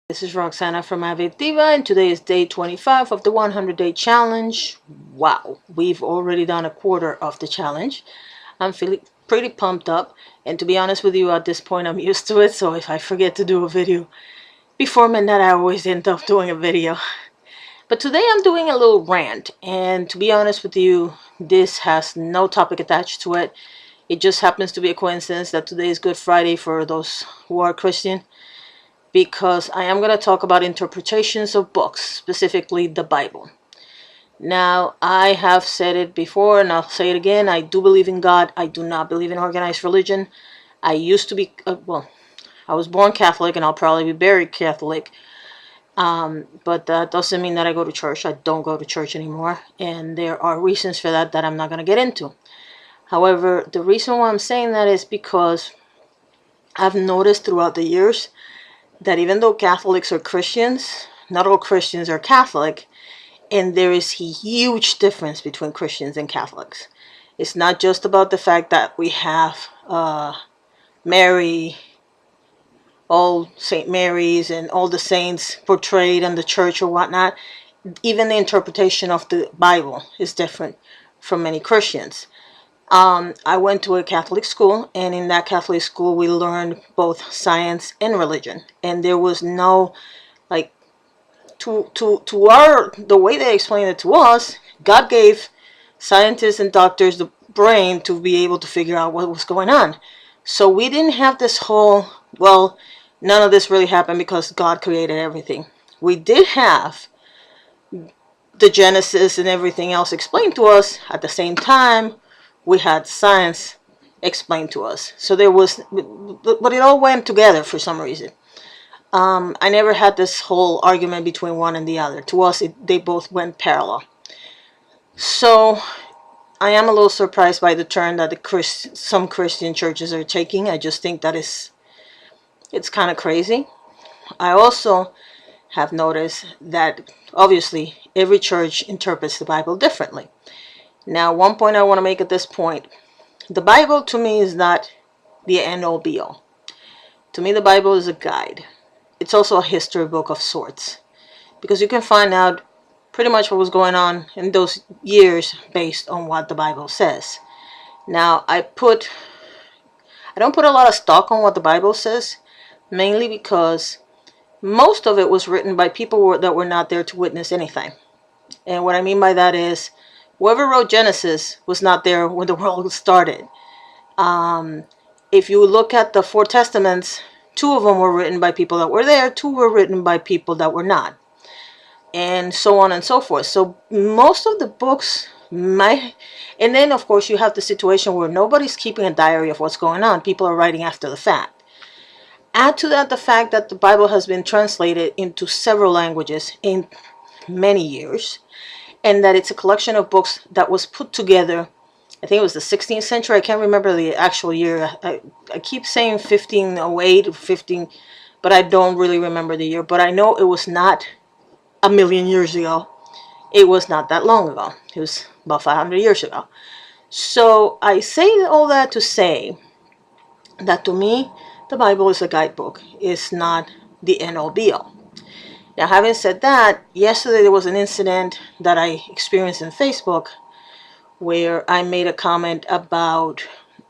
This is Roxana from Avid Diva, and today is day 25 of the 100-day challenge. Wow, we've already done a quarter of the challenge. I'm feeling pretty pumped up, and to be honest with you, at this point I'm used to it, so if I forget to do a video before midnight, I always end up doing a video. But today I'm doing a little rant, and to be honest with you, this has no topic attached to it. It just happens to be a coincidence that today is Good Friday for those who are Christian, because I am going to talk about interpretations of books, specifically the Bible. Now, I have said it before and I'll say it again. I do believe in God. I do not believe in organized religion. I used to be, I was born Catholic and I'll probably be buried Catholic. But that doesn't mean that I go to church. I don't go to church anymore. And there are reasons for that I'm not going to get into. However, the reason why I'm saying that is because I've noticed throughout the years that even though Catholics are Christians, not all Christians are Catholic, and there is a huge difference between Christians and Catholics. It's not just about the fact that we have Mary, all St. Mary's and all the saints portrayed in the church or whatnot. Even the interpretation of the Bible is different from many Christians. I went to a Catholic school, and in that Catholic school we learned both science and religion, and there was no, like, the way they explained it to us, God gave scientists and doctors the brain to be able to figure out what was going on. So we didn't have this whole, well, none of this really happened because God created everything. We did have the Genesis and everything else explained to us. At the same time, we had science explained to us. So there was, but it all went together for some reason. I never had this whole argument between one and the other. To us, they both went parallel. So I am a little surprised by the turn that some Christian churches are taking. I just think that it's kind of crazy. I also have noticed that obviously every church interprets the Bible differently. Now, one point I want to make at this point, the Bible to me is not the end-all be-all. To me, the Bible is a guide. It's also a history book of sorts, because you can find out pretty much what was going on in those years based on what the Bible says. Now, I don't put a lot of stock on what the Bible says, mainly because most of it was written by people that were not there to witness anything. And what I mean by that is, whoever wrote Genesis was not there when the world started. If you look at the 4 Testaments, 2 of them were written by people that were there, 2 were written by people that were not, and so on and so forth. So most of the books and then of course you have the situation where nobody's keeping a diary of what's going on. People are writing after the fact. Add to that the fact that the Bible has been translated into several languages in many years, and that it's a collection of books that was put together, I think it was the 16th century. I can't remember the actual year. I keep saying 1508 or 15, but I don't really remember the year. But I know it was not a million years ago. It was not that long ago. It was about 500 years ago. So I say all that to say that to me, the Bible is a guidebook. It's not the end-all be-all. Now, having said that, yesterday there was an incident that I experienced in Facebook where I made a comment about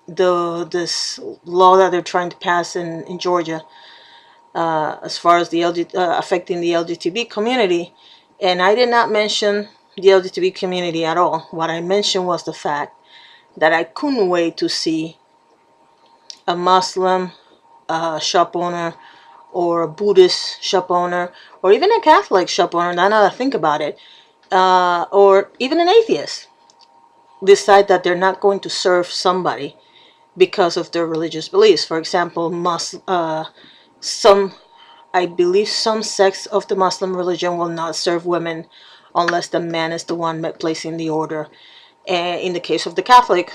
this law that they're trying to pass in Georgia as far as the affecting the LGBT community. And I did not mention the LGBT community at all. What I mentioned was the fact that I couldn't wait to see a Muslim shop owner, or a Buddhist shop owner, or even a Catholic shop owner, now that I think about it, or even an atheist, decide that they're not going to serve somebody because of their religious beliefs. For example, I believe some sects of the Muslim religion will not serve women unless the man is the one placing the order. And in the case of the Catholic,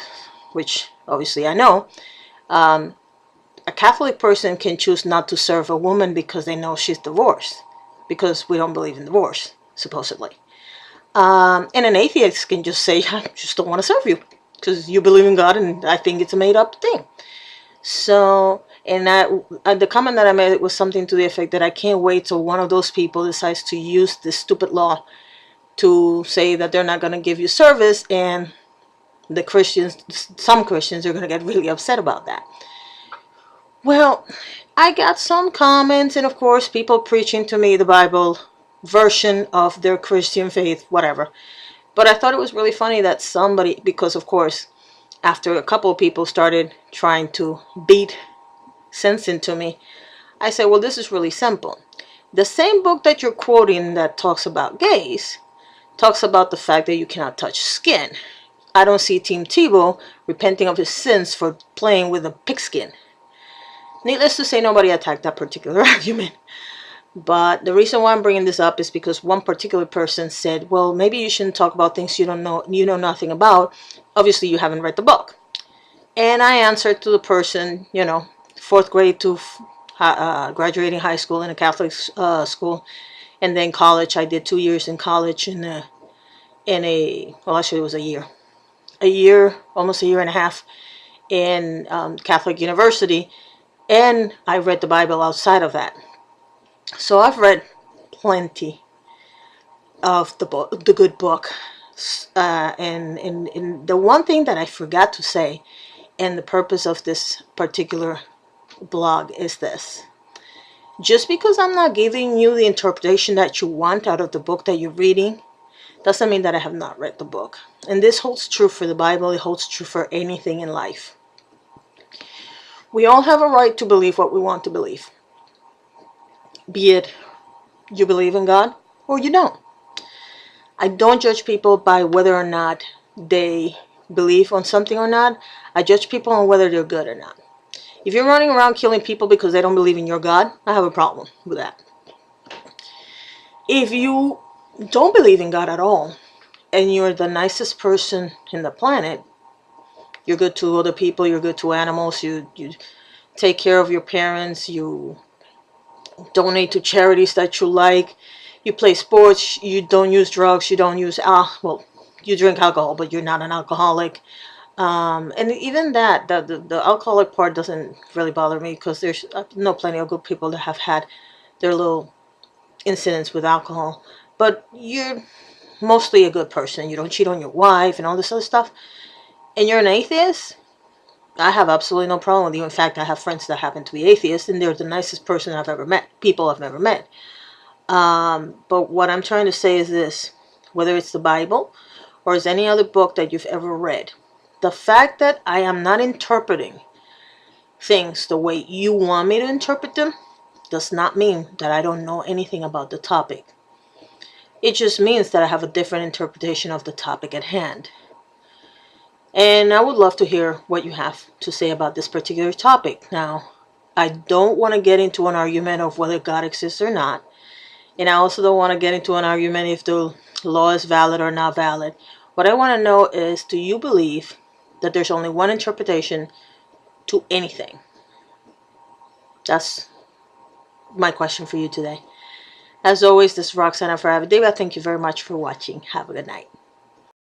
which obviously I know, a Catholic person can choose not to serve a woman because they know she's divorced, because we don't believe in divorce, supposedly. And an atheist can just say, I just don't want to serve you because you believe in God and I think it's a made-up thing. So And the comment that I made was something to the effect that I can't wait till one of those people decides to use this stupid law to say that they're not going to give you service, and the Christians, some Christians, are going to get really upset about that. Well, I got some comments, and of course people preaching to me the Bible version of their Christian faith, whatever. But I thought it was really funny that somebody, because of course after a couple of people started trying to beat sense into me, I said, well, this is really simple. The same book that you're quoting that talks about gays talks about the fact that you cannot touch skin. I don't see Team Tebow repenting of his sins for playing with a pigskin. Needless to say, nobody attacked that particular argument. But the reason why I'm bringing this up is because one particular person said, well, maybe you shouldn't talk about things you know nothing about. Obviously, you haven't read the book. And I answered to the person, you know, 4th grade to graduating high school in a Catholic school, and then college. I did 2 years in college in a well, actually it was a year, almost a year and a half in Catholic university, and I read the Bible outside of that. So I've read plenty of the book, the good book, and the one thing that I forgot to say, and the purpose of this particular blog is this: just because I'm not giving you the interpretation that you want out of the book that you're reading, doesn't mean that I have not read the book. And this holds true for the Bible. It holds true for anything in life. We all have a right to believe what we want to believe, be it you believe in God or you don't. I don't judge people by whether or not they believe on something or not. I judge people on whether they're good or not. If you're running around killing people because they don't believe in your God, I have a problem with that. If you don't believe in God at all, and you're the nicest person in the planet, you're good to other people, you're good to animals, you take care of your parents, you donate to charities that you like, you play sports, you don't use drugs, you don't use, well, you drink alcohol, but you're not an alcoholic. And even that, the alcoholic part doesn't really bother me, because there's plenty of good people that have had their little incidents with alcohol. But you're mostly a good person. You don't cheat on your wife and all this other stuff. And you're an atheist, I have absolutely no problem with you. In fact, I have friends that happen to be atheists, and they're the nicest person I've ever met. People I've never met. But what I'm trying to say is this: whether it's the Bible or is any other book that you've ever read, the fact that I am not interpreting things the way you want me to interpret them does not mean that I don't know anything about the topic. It just means that I have a different interpretation of the topic at hand. And I would love to hear what you have to say about this particular topic. Now, I don't want to get into an argument of whether God exists or not. And I also don't want to get into an argument if the law is valid or not valid. What I want to know is, do you believe that there's only one interpretation to anything? That's my question for you today. As always, this is Roxana for Avid Diva. Thank you very much for watching. Have a good night.